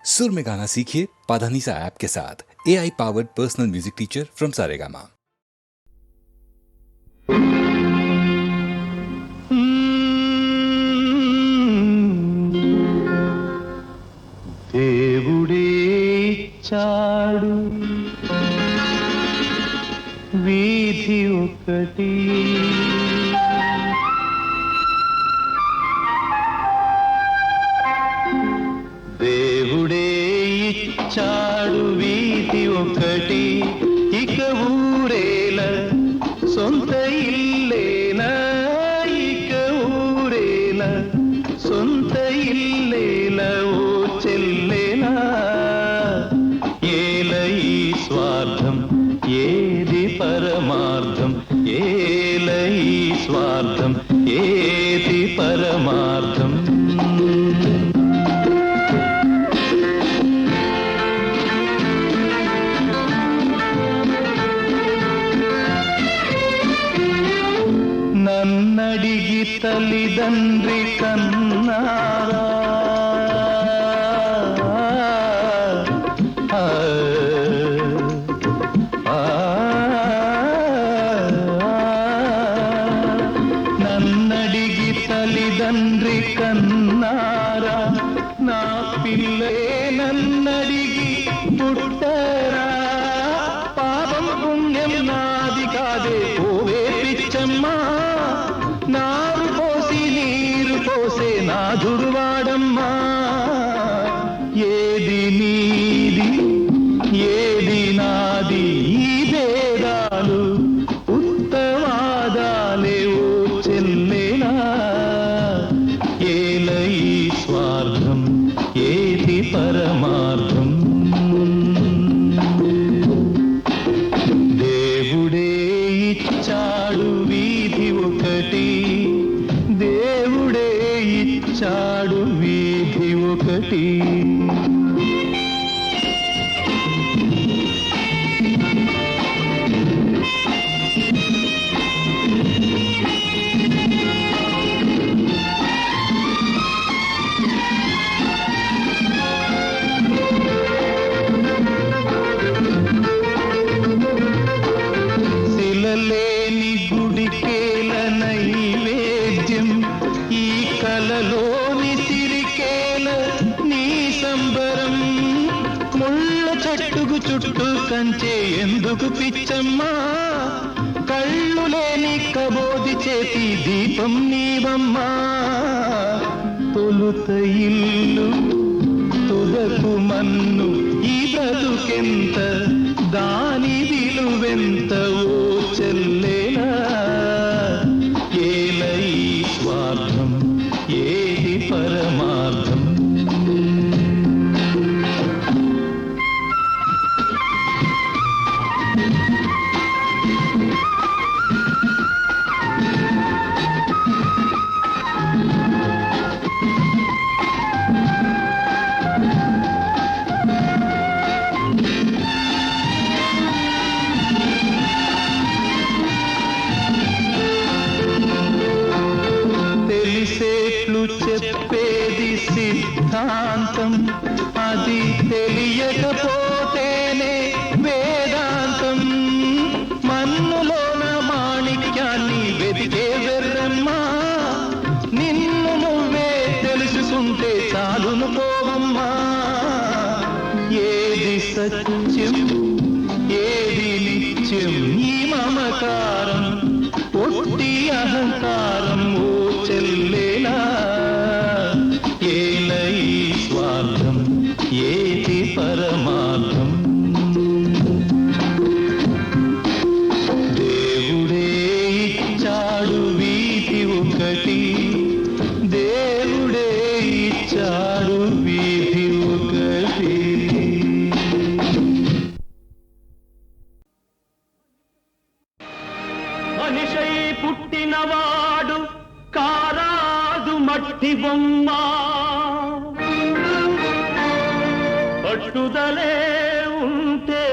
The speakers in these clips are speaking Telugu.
सुर में गाना सीखिए पाधानीसा ऐप के साथ। AI powered personal music teacher from Saregama. దేవుడే ఇచ్చాడు వీధి ఒకటి, దేవుడే ఇచ్చాడు వీధి ఒకటి, ఇక ఊరేల సొంత ఇల్లేనా, ఇక ఊరేల సొంత ఇల్లేల ఓ చెల్లేనా, ఏల ఈ స్వార్థం ఏది పరమార్థం, ఏల ఈ స్వార్థం ఏది పరమార్థం. నన్నడిగి తల్లిదండ్రి కన్నారా, నన్నడిగి తల్లిదండ్రి కన్నారా, నా పిల్లే నన్నడిగి పుట్టరా, పాపం పుణ్యం నాది కాదే పోవే పిచ్చమ్మా, నారు పోసి నీరు పోసే నాథుడు వాడమ్మా, ఏది నీది ఏది నాది ఈ భేదాలు ఉత్తవాదాలే ఓ చెల్లేనా, ఏల ఈ స్వార్థం ఏది పరమార్థం. దేవుడే ఇచ్చాడు వీధి ఒకటి, దేవుడే ఇచ్చాడు వీధి ఒకటి. శిలలేని గుడికేల నైవేద్యం, ఈ కలలోని సిరికేల నీ సంబరం, ముళ్ళ చెట్టుకు చుట్టూ కంచే ఎందుకు పిచ్చమ్మా, కళ్ళు లేని కబోది చేతి దీపం నీవమ్మా, తొలుత ఇల్లు తుదకు మన్ను ఈ బ్రతుకెంత, దాని విలువెంత ఓ చెల్లేనా, ఏల ఈ స్వార్థం ఏది పరమార్థం. తెలిసేట్లు చెప్పేది సిద్ధాంతం, అది తెలియకపోతేనే వేదాంతం, మన్నులోన మాణిక్యాన్ని వెతికే వెర్రమ్మా, నిన్ను నువ్వే తెలుసుకుంటే చాలును పోవమ్మా, ఏది సత్యం ఏది నిత్యం ఈ మమకారం ఒట్టి అహంకారం ఓ చెల్లేనా, ఏల ఈ స్వార్థం ఏది పరమార్థం. దేవుడే ఇచ్చాడు వీధి ఒకటి, దేవుడే ఇచ్చాడు వీధి ఒకటి. మనిషై పుట్టినవాడు కారాదు మట్టి బొమ్మ, పట్టుదలే ఉంటే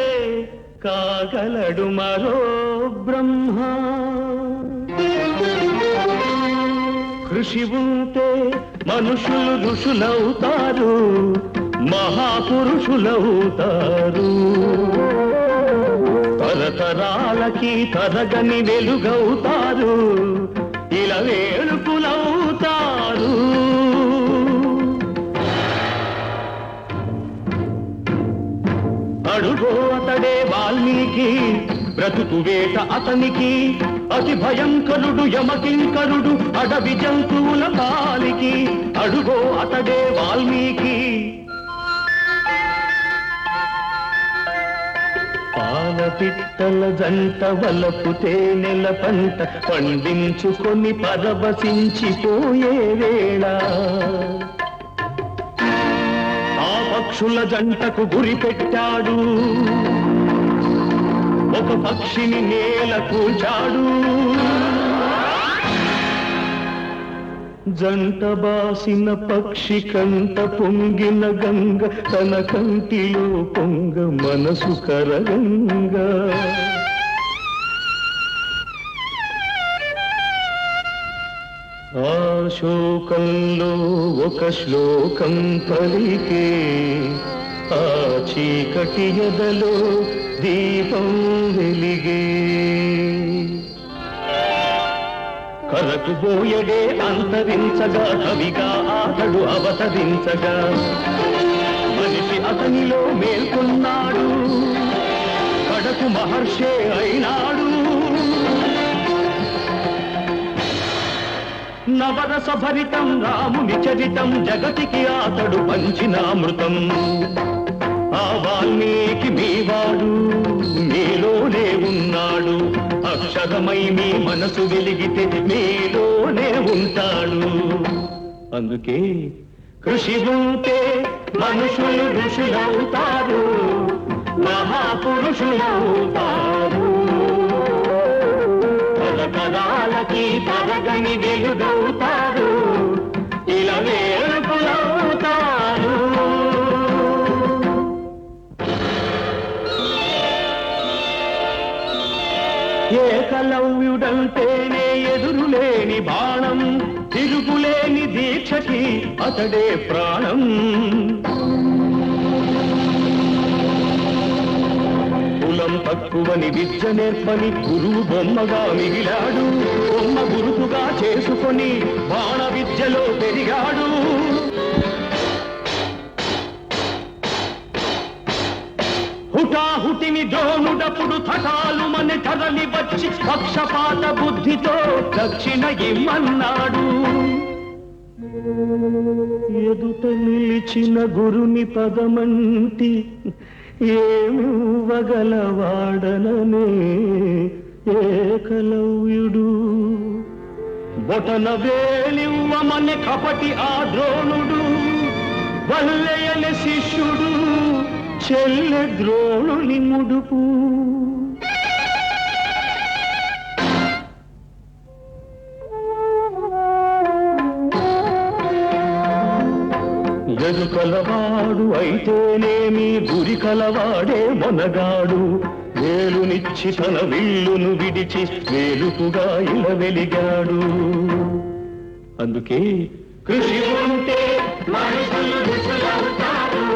కాగలడు మరో బ్రహ్మ, కృషి ఉంటే మనుషులు ఋషులవుతారు, మహాపురుషులవుతారు. తరతరాలకి తరగని వెలుగవుతారు, ఇలా వేడుకులవుతారు. అడుగో అతడే వాల్మీకి, బ్రతుకు వేట అతనికి, అతి భయంకరుడు యమకింకరుడు అడవి జంతువుల పాలికి. అడుగో అతడే వాల్మీకి. పాలపిట్టల జంట వలపు తేనెల పంట పండించుకొని పరవశించిపోయే వేళ, ఆ పక్షుల జంటకు గురి పెట్టాడు, ఒక పక్షిని నేల కూల్చాడు. జంట బాసిన పక్షి కంట పొంగిన గంగ, తన కంటిలో పొంగ మనసు కరగంగా. ఆ శోకంలో ఒక శ్లోకం పలికే, ఆ చీకటి ఎదలో దీపం వెలిగే. కరకు బోయడే అంతరించగా, కవిగా అతడు అవతరించగా, మనిషి అతనిలో మేల్కొన్నాడు, కడకు మహర్షే అయినాడు. నవరస భరితం రాముని చరితం, జగతికి అతడు పంచినామృతం. ఆ వాల్మీకి మీవాడు, మీలోనే ఉన్నాడు, అక్షరమై మీ మనసు వెలిగితే మీలోనే ఉంటాడు. అందుకే కృషి ఉంటే మనుషులు ఋషులవుతారు, మహాపురుషులవుతారు. తరతరాలకి తరగని వెలుగవుతారు, ఇలా వేడుకులవుతారు. ఏకలవ్యుడంటేనే ఎదురులేని బాణం, తిరుగులేని దీక్షకి అతడే ప్రాణం. కులం తక్కువని విద్య నేర్పని గురువు బొమ్మగా మిగిలాడు, బొమ్మ గురుతుగా చేసుకొని బాణ విద్యలో పెరిగాడు. హుటాహుటిని ద్రోణుడప్పుడు థటాలు మన తరలి వచ్చి పక్షపాత బుద్ధితో దక్షిణ ఇమ్మన్నాడు. ఎదుట నిలిచిన గురుని పదమంటి ఏమివ్వగలవాడననే ఏకలవ్యుడు. బొటన వేలివ్వమని కపటి ఆ ద్రోణుడు, వల్లయని శిష్యుడు చెల్లె ద్రోణుని ముడుపు. ఎరుకలవాడు అయితేనేమి, గురి కలవాడే మొనగాడు. వేలునిచ్చి తన విల్లును విడిచి వేలుకుగా ఇలా వెలిగాడు. అందుకే కృషి ఉంటే మనుషులు ఋషులవుతారు,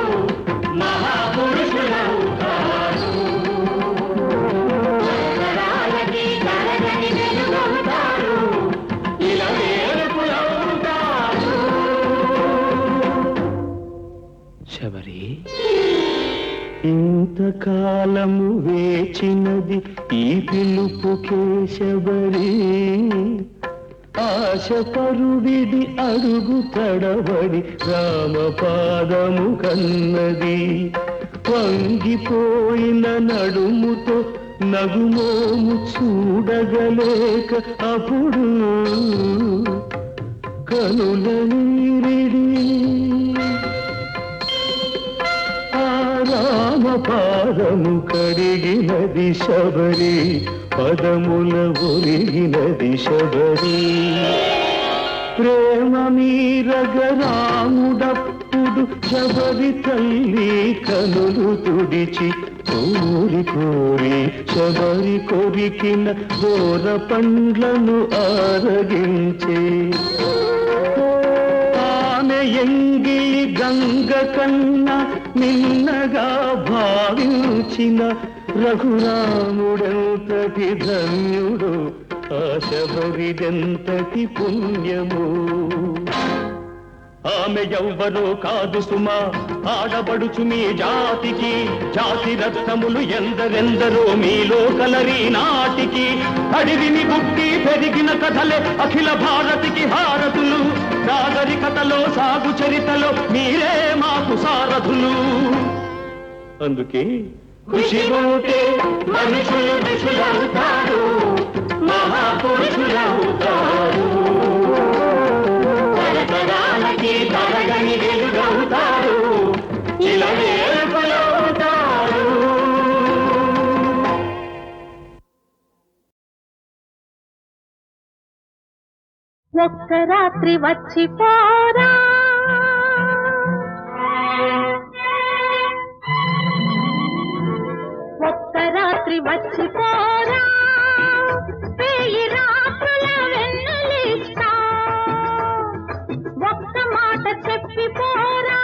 మహాపురుషులవుతారు. తరతరాలకి తరగని వెలుగవుతారు, ఇలా వేడుకులవుతారు. శబరి, ఇంతకాలము వేచినది ఈ పిలుపుకే శబరి. ఆశపరుడిది అడుగు తడబడి రామపాదము కన్నది. వంగిపోయిన నడుముతో నగుమోము చూడగలేక అప్పుడు కనుల నీరిడి. ఆ రామపాదము కడిగినది శబరి, పదముల ఒరిగినది శబరి. ప్రేమ మీరగ రాముడప్పుడు శబరి తల్లి కనులు తుడిచి కోరి కోరి శబరి కొరికిన దూర పండ్లను ఆరగించే. ఆమె ఎంగిలి గంగ కన్నా నిన్నగా భావించిన రఘురాముడెంతటి ధన్యుడు ఆ శబరిదెంతటి పుణ్యము ఆమె ఎవ్వరో కాదు సుమా ఆడబడుచు మీ జాతికి జాతి రత్నములు ఎందరెందరో మీలో కలరి నాటికి అడివిని గుట్టి పెరిగిన కథలే అఖిల భారతికి హారతులు నాగరికతలో సాగు చరితలో మీరే మాకు సారథులు అందుకే ఖుషి ఉంటే మనుషులు ఋషులవుతారు మహాపురుషులవుతారు తరతరాలకి తరగని వెలుగవుతారు ఇలా నేర్పులవుతారు ఒక్క రాత్రి వచ్చిపోరా ఒక్క రాత్రి వచ్చిపోరా వేయి రాత్రుల వెన్నెలిస్తా ఒక్క మాట చెప్పిపోరా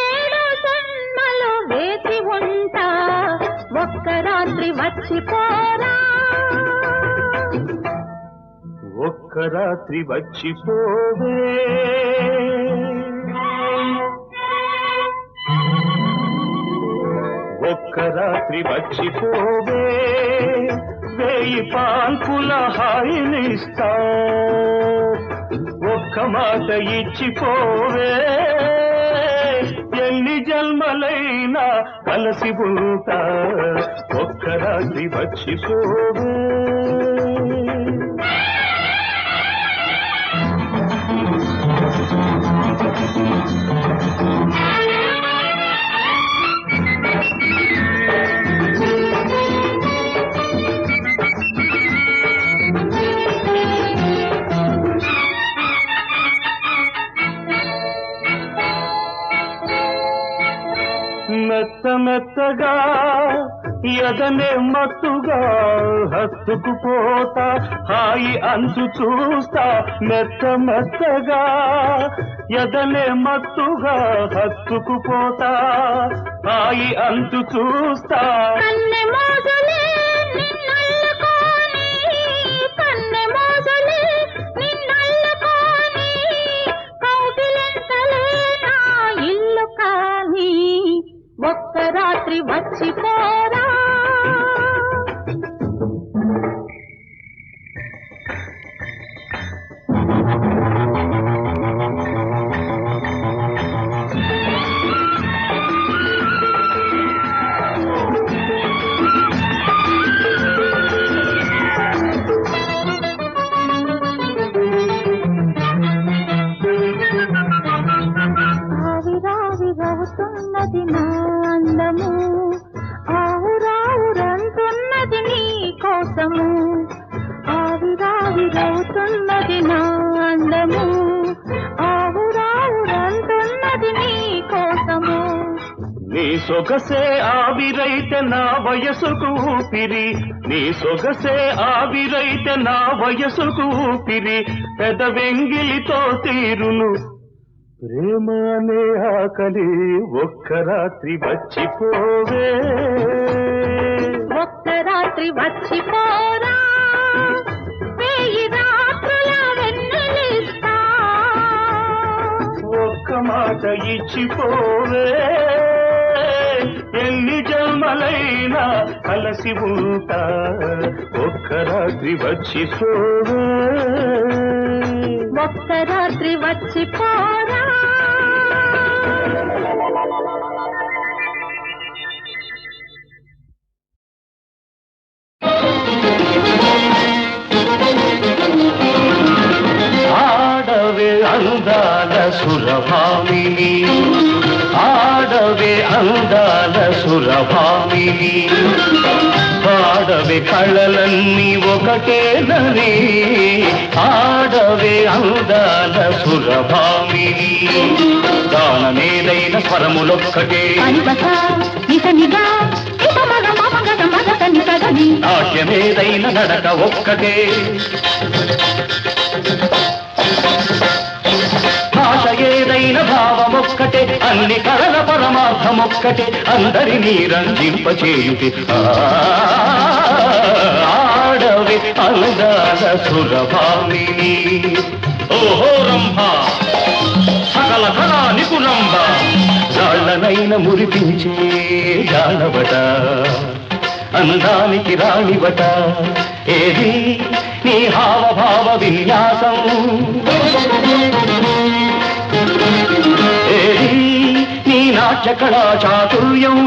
ఏడు జన్మలు వేచి ఉంటా ఒక్క రాత్రి వచ్చిపోరా ఒక్క రాత్రి వచ్చిపోవే ఒక్క రాత్రి వచ్చిపోవే వేయి పాల్పుల హాయినిస్తా ఒక్క మాట ఇచ్చిపోవే ఎన్ని జన్మలైనా కలిసి ఉంటా ఒక్క రాత్రి వచ్చిపోవే మెత్త మెత్తగా ఎదనే మత్తుగా హత్తుకుపోతా హాయి అంచు చూస్తా మెత్త మెత్తగా ఎదనే మత్తుగా హత్తుకుపోతా హాయి అంచు చూస్తా ఒక్క రాత్రి వచ్చిపోరా ఆవిరావిరవుతున్నది నా అందము ఆవురావురంటున్నది నీ కోసము ఆవిరావిరవుతున్నది నా అందము ఆవురావురంటున్నది నీ కోసము నీ సొగసే ఆవిరైతే నా వయసుకు ఊపిరి నీ సొగసే ఆవిరైతే నా వయసుకు ఊపిరి పెదవెంగిలితో తీరును ప్రేమ అనే ఆకలి ఒక్క రాత్రి వచ్చిపోవే ఒక్క రాత్రి వచ్చిపోరా వేయి రాత్రుల వెన్నెలిస్తా ఒక్క మాట ఇచ్చిపోవే ఎన్ని జన్మలైనా కలిసి ఉంటా ఒక్క రాత్రి వచ్చిపోవే ఒక్క రాత్రి వచ్చిపోరా ఆడవే అందాల సురభామిని ఆడవే అందాల సురభామిని ఆడవే కళలన్నీ ఒకటేనని ఆడవే అందాల సురభామిని గానమేదైన స్వరములొక్కటే నాట్యమేదైన నడక ఒక్కటే భావమొక్కటే అన్ని కళల పరమార్థమొక్కటే అందరినీ రంజింపచేయుటే ఆడవే అందాల సురభామిని ఓహో రంభ సకల కళా నిపుణంబ రాళ్ళనైన మురిపించే జానవట అందానికి రాణివట ఏది నీ హావభావ విన్యాసం ఏది నీ నాట్య కళా చాతుర్యం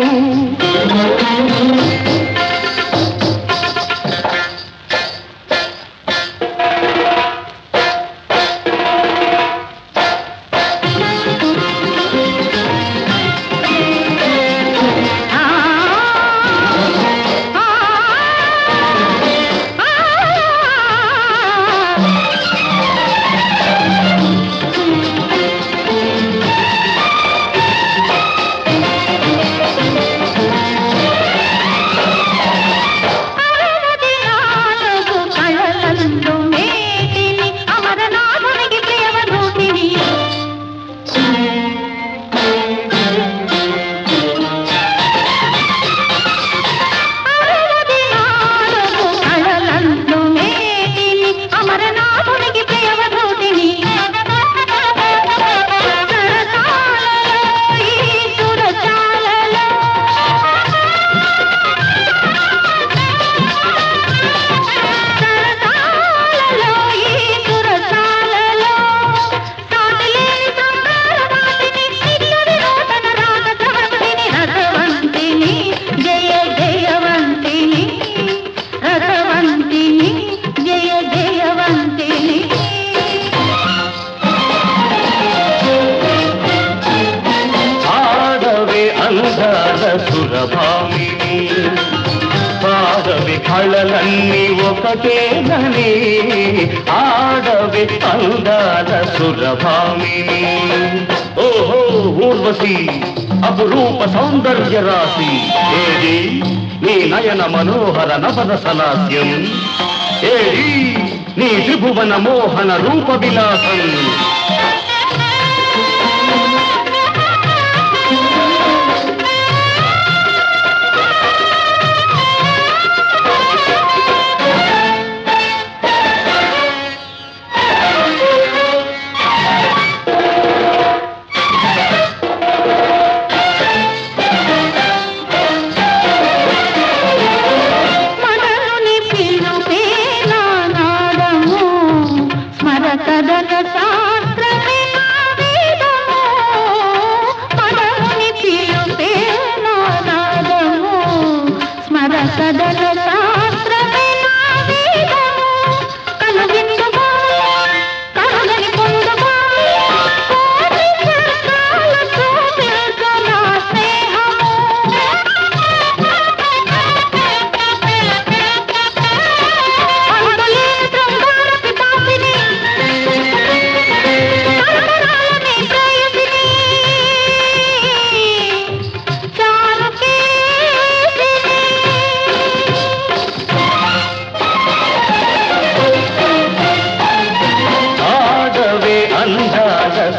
సురభామిని పాడవి కళలన్నీ ఒకటేనని ఆడవి అందాల సురభామిని ఓహో ఊర్వశి అపురూప సౌందర్య రాశి ఏది నీ నయన మనోహర నవరసలాస్యం ఏది నీ త్రిభువన మోహన రూప విలాసం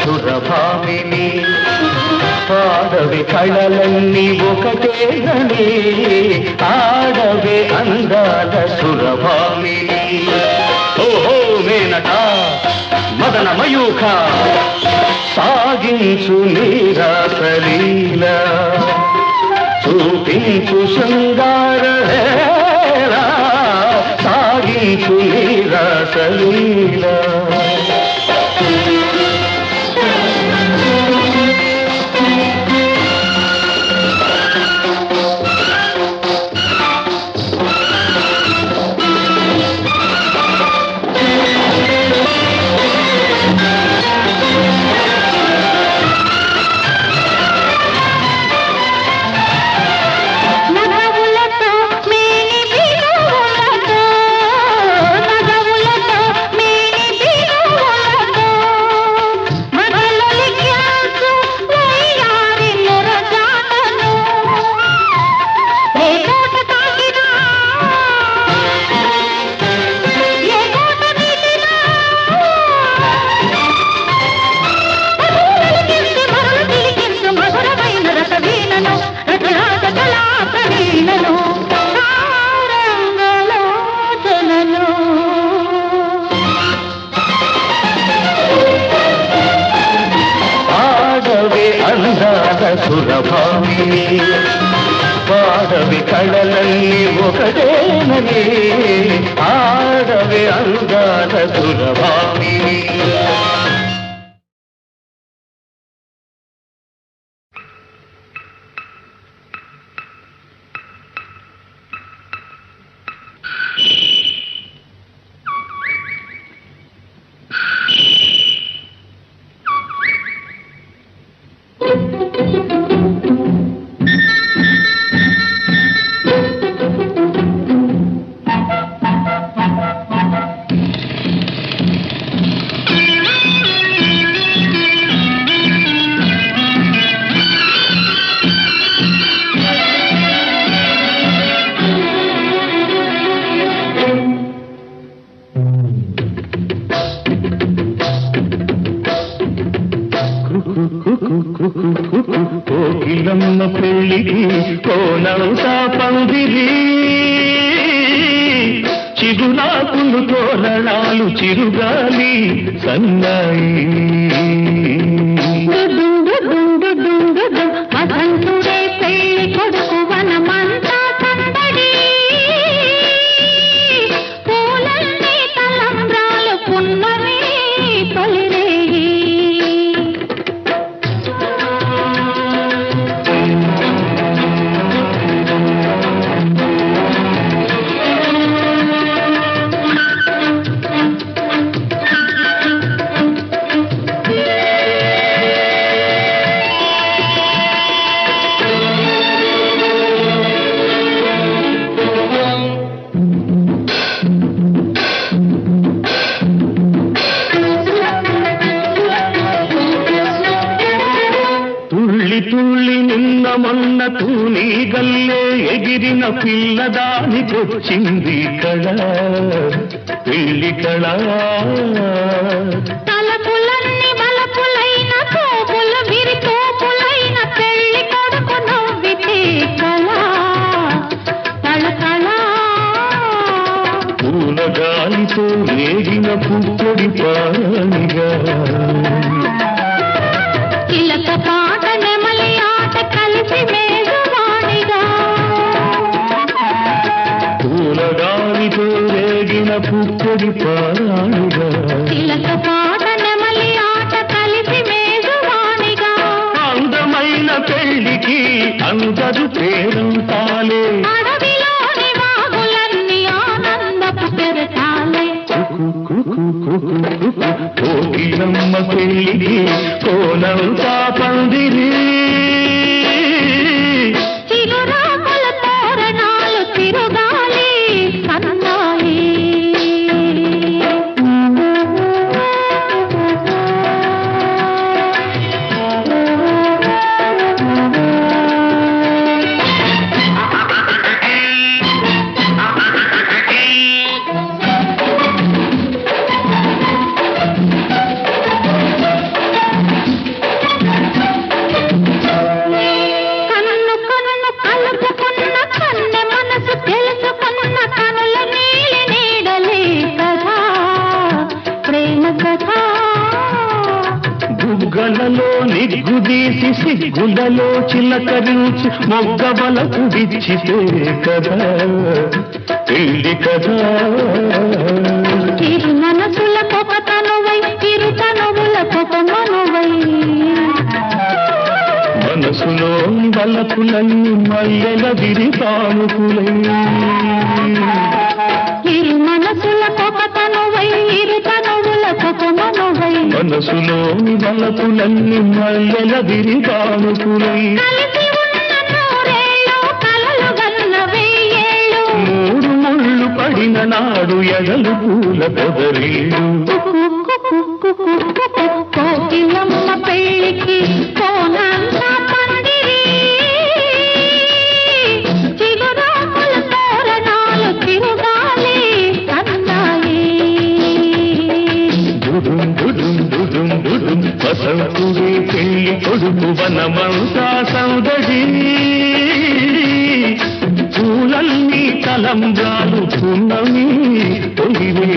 సురభామిని పాడవి కళలన్నీ ఒకటేనని ఆడవే అందాల సురభామిని ఓహో మేనట మదన మయూఖ సాగించు నీరాసలీల చూపించు శృంగార సాగించు నీరాసలీల సురభామిని వాడవి కళలన్నీ ఒకటేనని ఆడవి అందాల సురభామిని కోకిలమ్మ పెళ్ళికి కోనవుతా పందిరి చిగురాకులు తోరణాలు చిరుగాలి సన్నాయి వసంతుడే పెళ్లి కొడుకు వనమంతా సందడి పూలన్నీ తలంబ్రాలు పున్నమి తొలిరేయి తుళ్ళి నిన్న మొన్న తూని గల్లే ఎగిరిన పిల్లదానికొచ్చింది కళ పెళ్లి కళ తలపులన్నీ బలపులైన తోపులు విరితోపులైన పెళ్లి కొడుకు నవ్వితే కళ తళతళ పూలగాలితో రేగిన పుట్టడి పానిగా చిలక పాట నెమలి ఆట కలిసి మేజవాణిగా పూలగాలితో రేగిన పుట్టడి పానిగా చిలక పాట నెమలి ఆట కలిసి మేజవాణిగా అందమైన పెళ్లికి అందరు పేరంతాలే అడవిలోని వాగులన్నీ ఆనందపు పెరటాలే కోకిలమ్మ పెళ్ళికి కోనంతా పందిరి చిగురాకుల తోరణాలు తిరుగాలి సన్నాయి కన్ను కన్ను కలుపుకున్న కన్నె మనసు తెలుసుకున్న కనుల నీలి నీడలే కథ ప్రేమ కథ బుగ్గలలో నిగ్గుదీసి సిగ్గులలో చిలకరించి మొగ్గబల కుడిచితే కదా పెళ్లి కదా చిరు మనసుల కొక తనువై చిరు తనువుల కొక మనువై మనసులో బలపులన్నీ మల్లెల విరిపానుకులై చిరు మనసుల కొక తనువై ఇరు తనువుల కొక మనువై మనసులోని బలపులన్నీ మల్లెల విరిపానుకులై కలిసి ఉన్న నూరేళ్ళు కలలు గన్న వెయ్యేళ్ళు మూడు ముళ్ళు పడిన నాడు ఎడలు పూల పొదరీడు కోకిలమ్మ పెళ్ళికి కోనంతా పందిరి చిగురాకుల తోరణాలు తిరుగాలి సన్నాయి దుడుం దుడుం దుడుం దుడుం వసంతుడే పెళ్లి కొడుకు వనమంతా సౌదడి పూలన్నీ తలంబ్రాలు పున్నమి తొలివే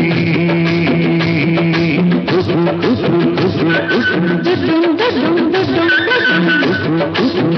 దుడుం దుడుం దుడుం దుడుం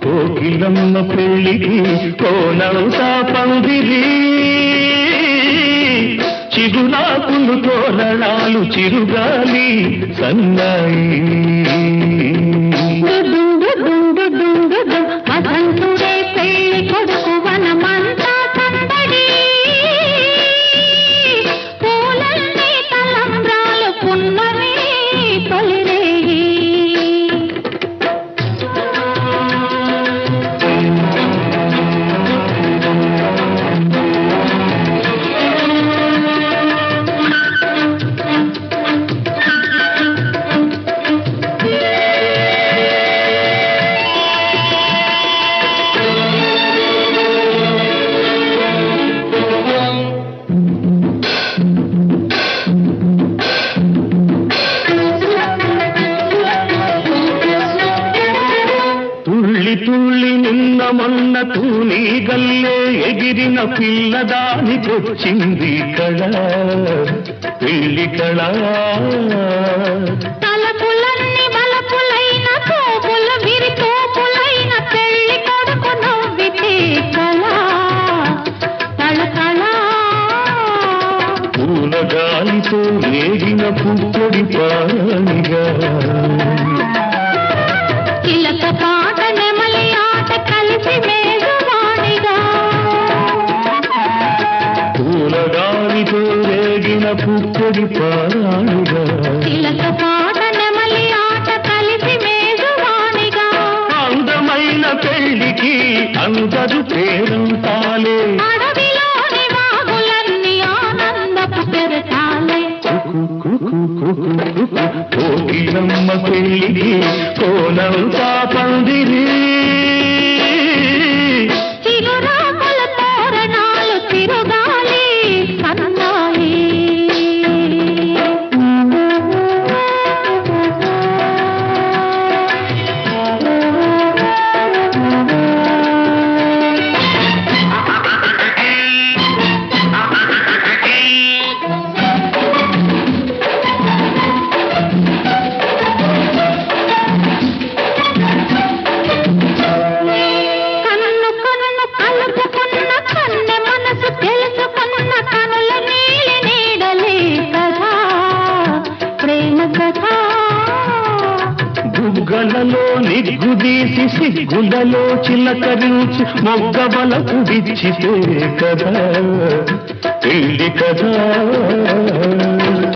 కోకిలమ్మ పెళ్ళికి కోనవుతా పందిరి చిగురాకులు తోరణాలు చిరుగాలి సన్నాయి వసంతుడే పెళ్లి కొడుకు వనమంతా సందడి పూలన్నీ తలంబ్రాలు పున్నమి తొలిరేయి తుళ్ళి తుళ్ళి నిన్న మొన్న తూని గల్లే ఎగిరిన పిల్లదానికొచ్చింది కళ పెళ్లి కళ తలపులన్నీ బలపులైన తోపులు విరి తోపులైన పెళ్లి కొడుకు నవ్వితే కళ కళ పూల గాలితో వేగిన పుట్టడి పానిగా చిలక పాట నెమలి ఆట కలిసి మేఘవాణిగా పూల గాలితో వేగిన పుట్టడి పానిగా చిలక పాట నెమలి ఆట కలిసి మేఘవాణిగా అందమైన పెళ్లికి అందరు పేరంతాలే అడవిలోని వాగులన్నీ ఆనందపు పెరటాలే కోకిలమ్మ పెళ్ళికి కోనంతా పందిరి చిగురాకుల తోరణాలు తిరుగాలి సన్నాయి కన్ను కన్ను కలుపుకున్న కన్నె మనసు తెలుసుకున్న కనుల నీలి నీడలే కదా ప్రేమ కదా బుగ్గలలో నిగ్గుదీసి సిగ్గులలో చిలకరించి మొగ్గబల కుడిచితే కదా పెళ్లి కదా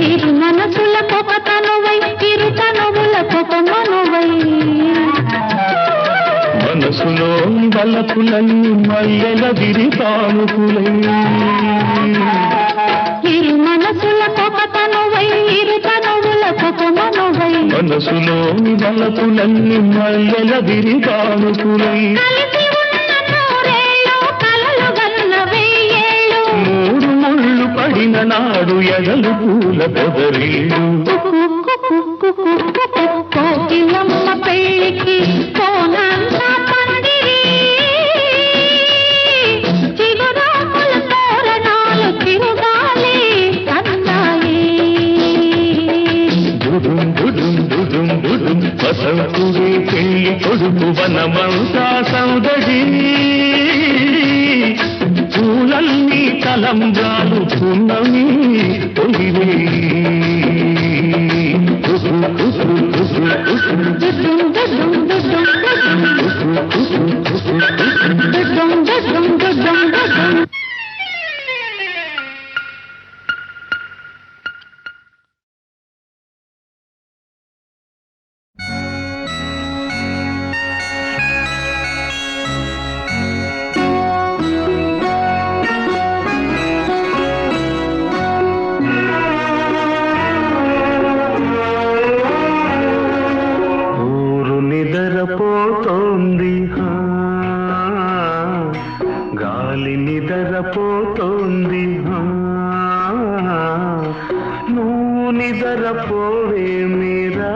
ఇరు మనసుల పొగ తనువై ఇరు తనువుల పొగ మనువై మనసులో బలపులన్నీ మల్లెల విరిపానుకులై ఇరు మనసుల పొగ తనువై ఇరు తనువుల పొగ మనువై మనసులోని బలపులన్నీ మల్లెల విరిపానుకులై కలిసి ఉన్న నూరేళ్ళు కలలు గన్న వెయ్యేళ్ళు మూడు ముళ్ళు పడిన నాడు ఎగలు పూల పొదరీడు కోకిలమ్మ పెళ్ళికి కోనంతా పందిరి చిగురాకుల తోరణాలు తిరుగాలి సన్నాయి దుడుం దుడుం దుడుం దుడుం వసంతుడే పెళ్లి కొడుకు వనమంతా సౌదడి పూలన్నీ తలంబ్రాలు పున్నమి తొలివే నిద్రపోతోంది నువ్వు నిద్రపోవే మీరా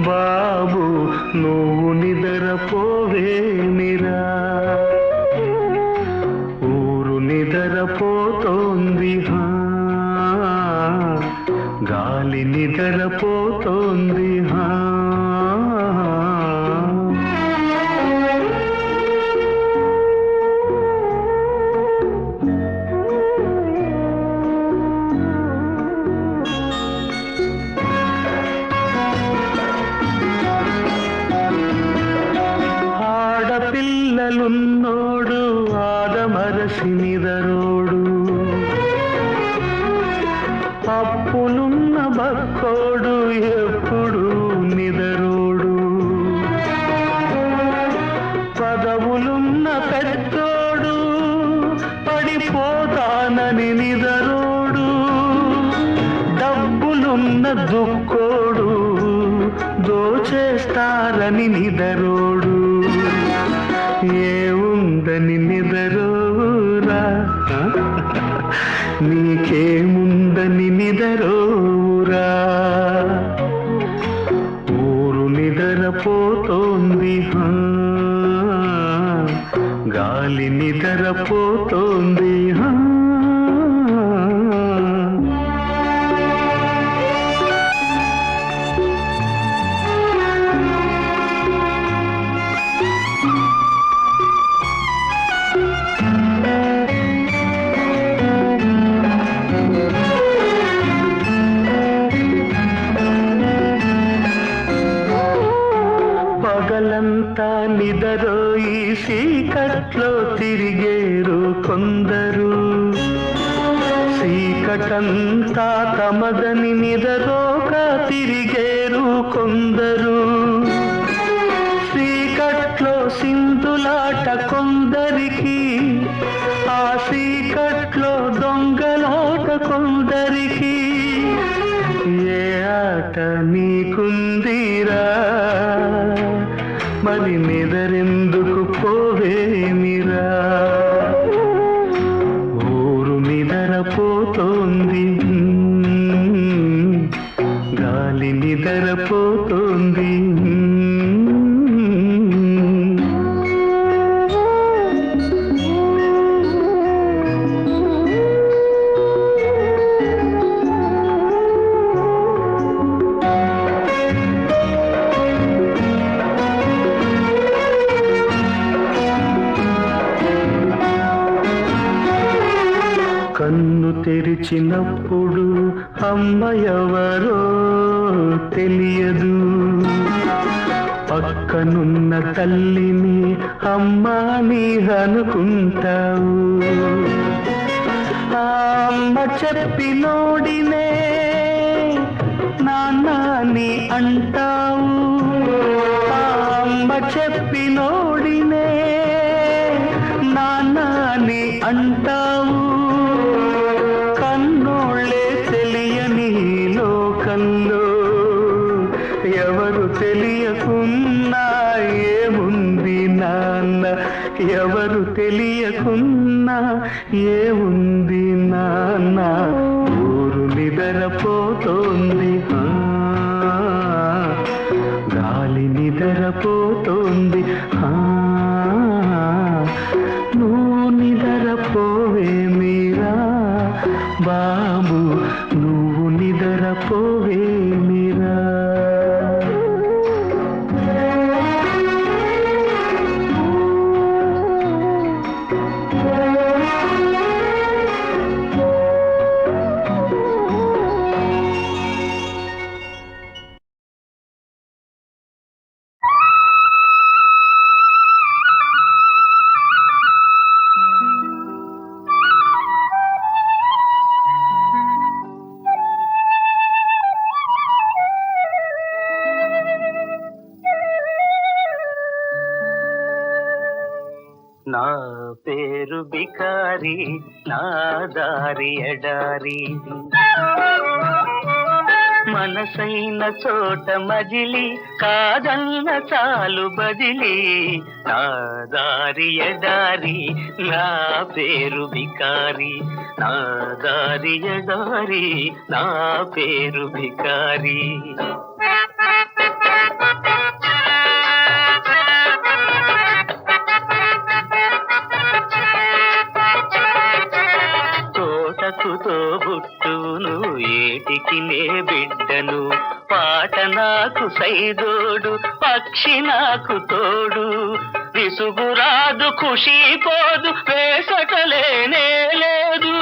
బాబు నువ్వు నిద్రపోవే మీరా ఊరు నిద్రపోతోంది గాలి నిద్రపోతోంది ఆడపిల్లలున్నోడు ఆదమరసి నిదరోడు అప్పులున్న బక్కోడు ఎప్పుడు నిదరోడు పదవులున్న పెద్దోడు పడిపోతానని నిదరోడు డబ్బులున్న దుక్కోడు దోచేస్తారని నిదరోడు ఏముందని నిదరోరా నీకేముందని నిదరోరా ఊరు నిద్రపోతోంది గాలి నిద్రపోతోంది పగలంతా నిదరోయి చీకట్లో తిరిగేరు కొందరు చీకటంతా తమదని నిదరోక తిరిగేరు కొందరు చీకట్లో సింధులాట కొందరికి ఆ చీకట్లో దొంగలాట కొందరికి ఏ ఆట నీకుందిరా మరి నిదరెందుకు పోవేమిరా ఊరు నిద్రపోతోంది గాలి నిద్రపోతోంది కన్ను తెరిచినప్పుడు అమ్మ ఎవరో తెలియదు పక్కనున్న తల్లిని అమ్మా నీ అనుకుంటావు ఆ అమ్మ చెప్పినోడినే నాన్న నీ అంటావు ఆ అమ్మ చెప్పినోడినే నాన్న నీ అంటావు కన్నోళ్ళే తెలియని లోకంలో ఎవరు తెలియకున్నా ఏముంది నాన్న ఎవరు తెలియకున్నా ఏముంది నాన్న ఊరు నిద్రపోతోంది గాలి నిద్రపోతోంది నువ్వు నిద్రపోవే మీరా బాబు నువ్వు నిద్రపోవే మీరా నా పేరు బికారి నా దారి ఎడారి మనసైన చోట మజిలి కాదన్న చాలు బదిలి నా దారి ఎడారి నా పేరు బికారి నా దారి ఎడారి నా పేరు బికారి తోటకుతో బుట్టును ఏటికి నే బిడ్డను పాట నాకు సైదోడు పక్షి నాకు తోడు విసుగురాదు ఖుషి పోదు వేసటలేనే లేదు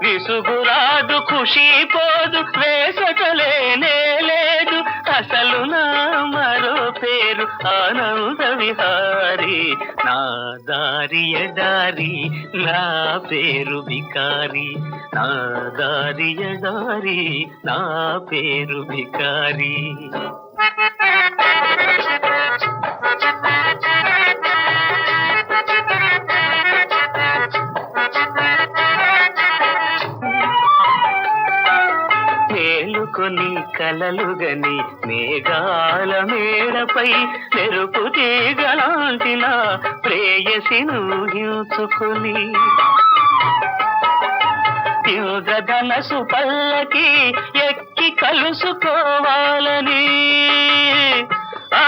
విసుగురాదు ఖుషి పోదు వేసటలేనే లేదు అసలు నా మరో పేరు ఆనంద విహారి నా దారి ఎడారి నా పేరు బికారి నా దారి ఎడారి నా పేరు బికారి మేలుకొని కలలుగని మేఘాల మేడపై మెరుపు తీగలాంటిన ప్రేయసిను ఊహించుకొని ఇంద్రధనసు పల్లకి ఎక్కి కలుసుకోవాలని ఆ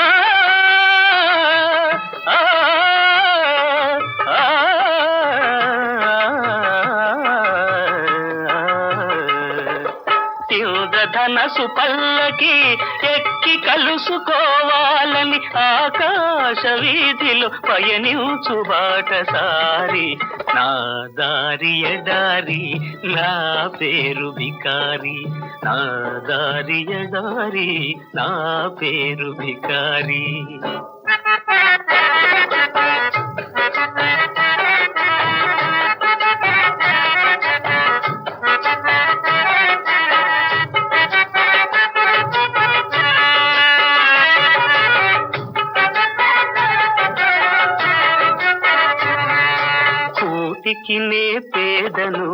ఆ ఇంద్రధనసు పల్లకి ఎక్కి కలుసుకోవాలని ఆకాశ వీధిలో పయనించు బాటసారి నా దారి ఎడారి నా పేరు బికారి నా దారి ఎడారి నా పేరు బికారి నే పేదను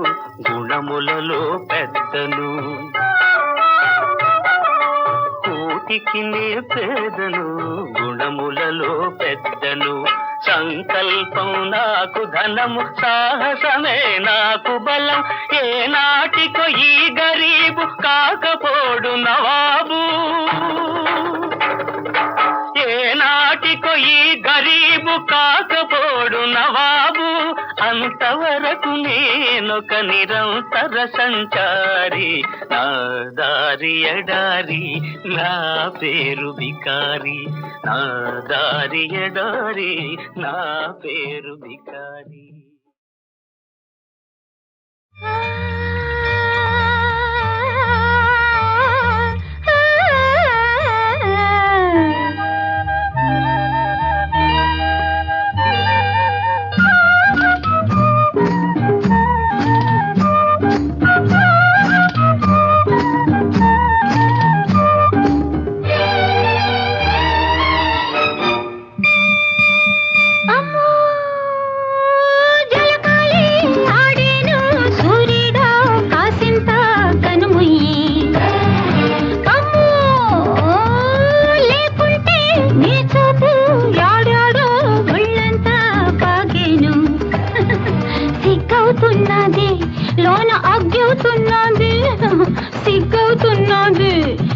గుణములలో పెద్దను కోటికి నే పేదను గుణములలో పెద్దను సంకల్పం నాకు ధనము సాహసమే నాకు బలం ఏ నాటికో ఈ గరీబు కాకపోడు నవాబు ఏ నాటికో ఈ గరీబు కాకపోడు నవాబు అంతవరకు నేనొక నిరంతర సంచారి నా దారి ఎడారి నా పేరు బికారి నా దారి ఎడారి నా పేరు బికారి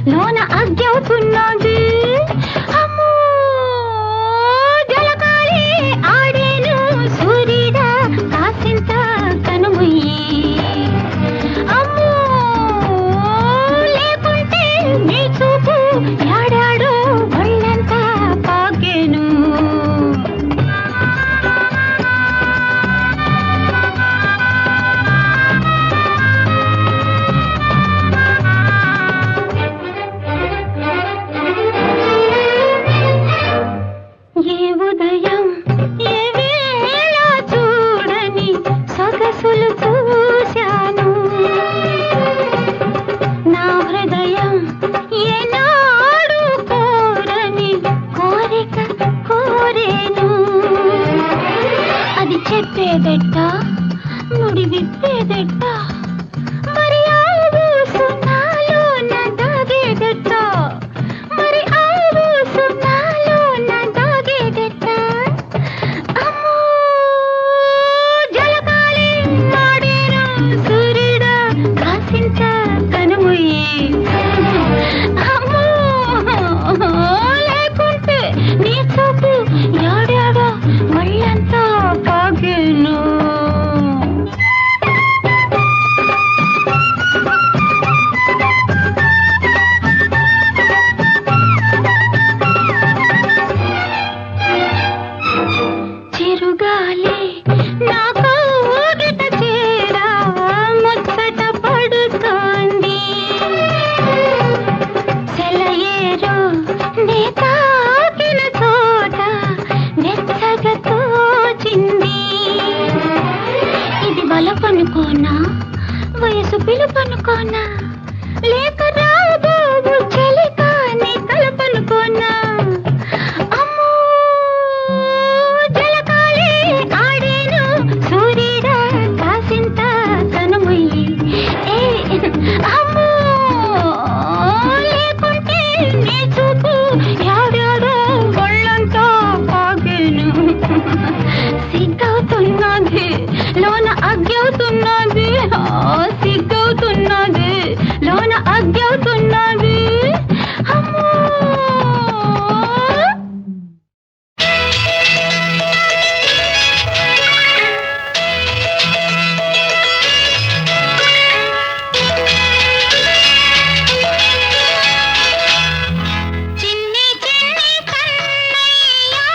లోన అగ్గవుతున్నది అమ్మో జలకాలి ఆడేను సూర్యుడా కాసింత కనుముయ్యి అమ్మో లేకుంటే నీ చూపు యాడాడో ఒళ్ళంతా పాగేను చెప్పేదెట్ట నుడి విప్పేదెట్ట మరి నా కోరిక చేరా ముచ్చట పడుతోంది సెలయేరు నే తాకిన చోట వెచ్చగా తోచింది ఇది వలపనుకోనా వయసు పిలుపనుకోనా లేక రాబోవు చలికాని తలపనుకోనా అమ్మో జలకాలే ఆడేను సూర్యుడా కాసింత కనుమొయ్యి ఏ అమ్మో లేకుంటే నీ చూపు యాడాడో ఒళ్ళంతా పాగేను సిగ్గవుతున్నది లోన అగ్గవుతున్నది సిగ్గవుతున్నది లోన అగ్గవుతున్నది అమ్మో చిన్ని చిన్ని కన్నయ్యా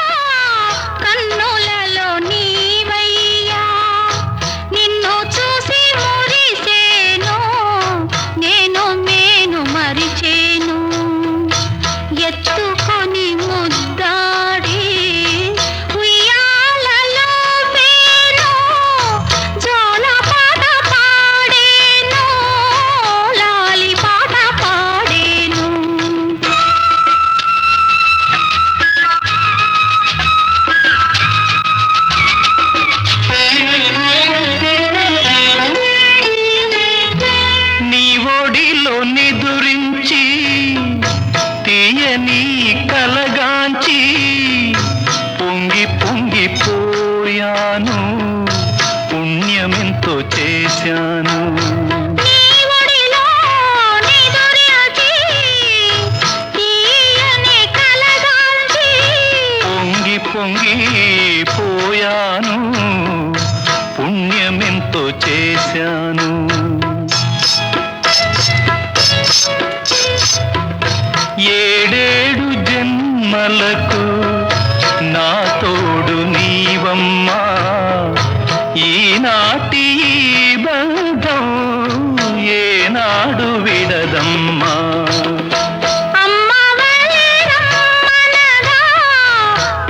కన్నులలో నీవయ్యా నిన్ను చూసి మురిసేను నేను మరిచేను ఎత్తుకొని ముద్దాడి ఉయ్యాలలో వేను జోల పాట పాడేను లాలి పాట పాడేను నీ ఒడిలో నిదురించి తీయని కలగాంచి పొంగి పొంగిపోయాను పుణ్యమెంతో చేశాను నీ ఒడిలో నిదురించి తీయని కలగాంచి పొంగి పొంగిపోయాను పుణ్యమెంతో చేశాను ఏడేడు జన్మలకు నా తోడు నీవమ్మా ఈనాటి ఈ బంధం ఏనాడు విడదమ్మా అమ్మ వలె రమ్మనగా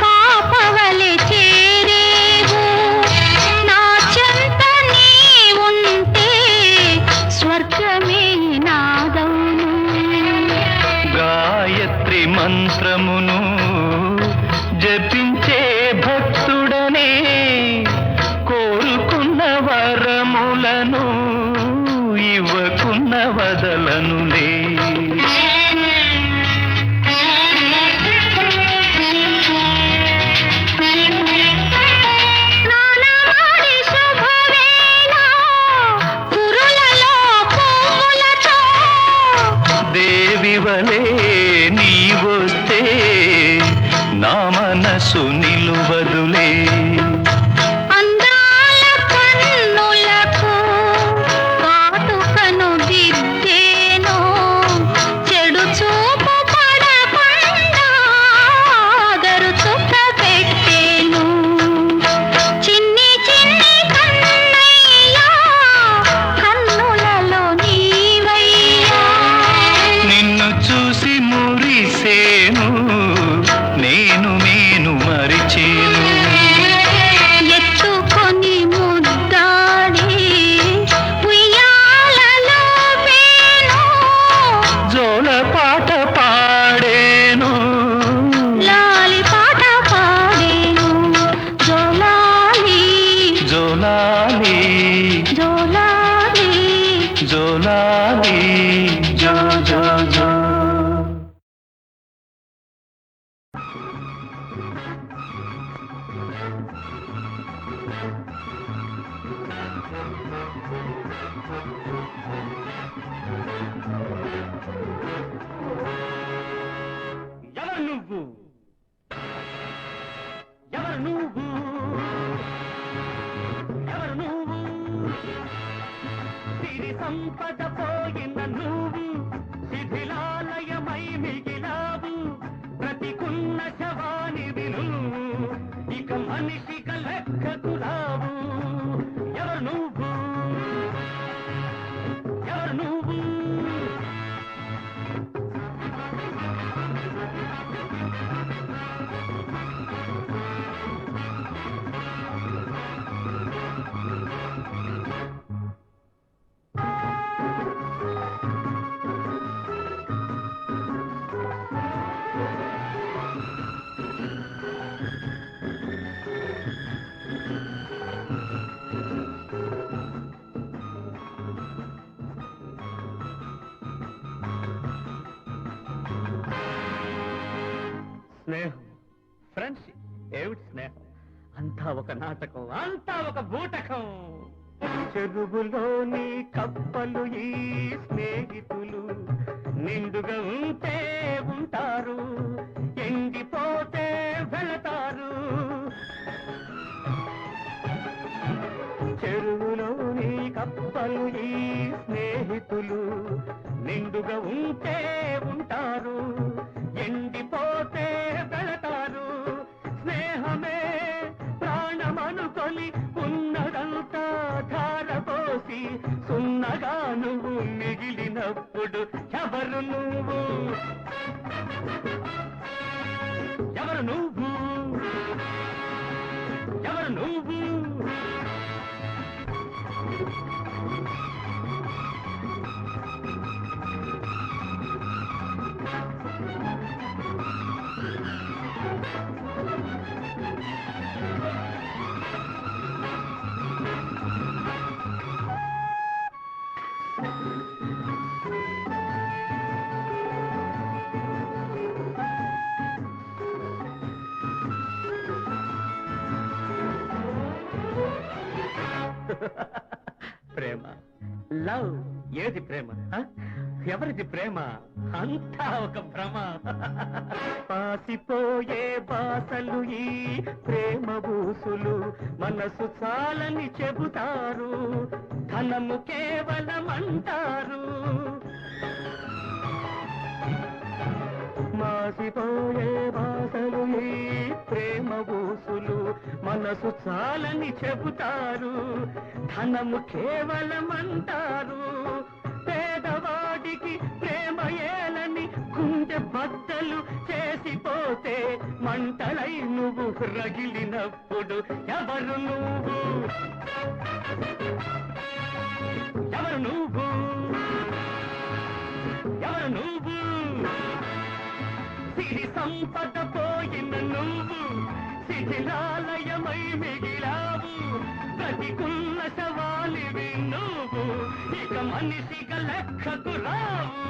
పాపవలె చేరేవు నా చెంత నీ ఉంటే స్వర్గమే నాదౌను గాయత్రి మంత్రమును జపించే భక్తుడనే కోరుకున్న వరములను ఇవ్వకున్న వదలనులే స్నానమాడి శుభవేళ కురులలో పువ్వులతో దేవి వలే నీవొస్తే నా మనసు నిలువదులే అందాల కన్నులకు కాటుకను దిద్దేను చెడు చూపు పడకుండా ఆదరు చుక్క పెట్టేను చిన్ని చిన్ని కన్నయ్యా కన్నులలో నీవయ్యా నిన్ను చూసి మురిసేను నేను మరిచేను ఎత్తుకొని ముద్దాడి ఉయ్యాలలో వేను జోల పాట పాడేను లాలి పాట పాడేను జోలాలి జోలాలి జోలాలి జోలాలి జో జో జో ఎవరు నువ్వు ఎవరు నువ్వు ఎవరు నువ్వు సిరి సంపద పోయిన నువ్వు శిథిలాలయమై మిగిలావు బ్రతికున్న శవాని విను ఇక మనిషిక లెక్కకు రావు స్నేహం, ఫ్రెండ్షిప్, ఏమిటి స్నేహం? అంతా ఒక నాటకం, అంతా ఒక బూటకం. చెరువులోని కప్పలు ఈ స్నేహితులు, నిండుగా ఉంటే ఉంటారు, ఎండిపోతే వెళతారు. చెరువులోని కప్పలు ఈ స్నేహితులు, నిండుగా ఉంటే ఉంటారు, ఎండిపోతే వెళతారు. స్నేహమే ప్రాణమనుకొని ఉన్నదంతా ధారపోసి సున్నగా నువ్వు మిగిలినప్పుడు ఎవరు నువ్వు? ఎవరు నువ్వు? ఎవరు నువ్వు? ప్రేమ, లవ్. ఏది ప్రేమ? ఎవరిది ప్రేమ? అంతా ఒక భ్రమ. పాసిపోయే బాసలు ఈ ప్రేమ బూసులు, మనసు చాలని చెబుతారు, ధనము కేవలం అంటారు. మాసిపోయే బాసలు ఈ ప్రేమ బూసులు, మనసు చాలని చెబుతారు, ధనము కేవలం అంటారు. పేదవాడికి ప్రేమ ఏలని గుండె బద్దలు చేసిపోతే మంటలై నువ్వు రగిలినప్పుడు ఎవరు నువ్వు? ఎవరు నువ్వు? ఎవరు నువ్వు? సిరి సంపద పోయిన నువ్వు శిథిలాలయమై మిగిలావు, బ్రతికున్న శవాలివి నువ్వు, ఇక మనిషిగా లెక్కకు రావు.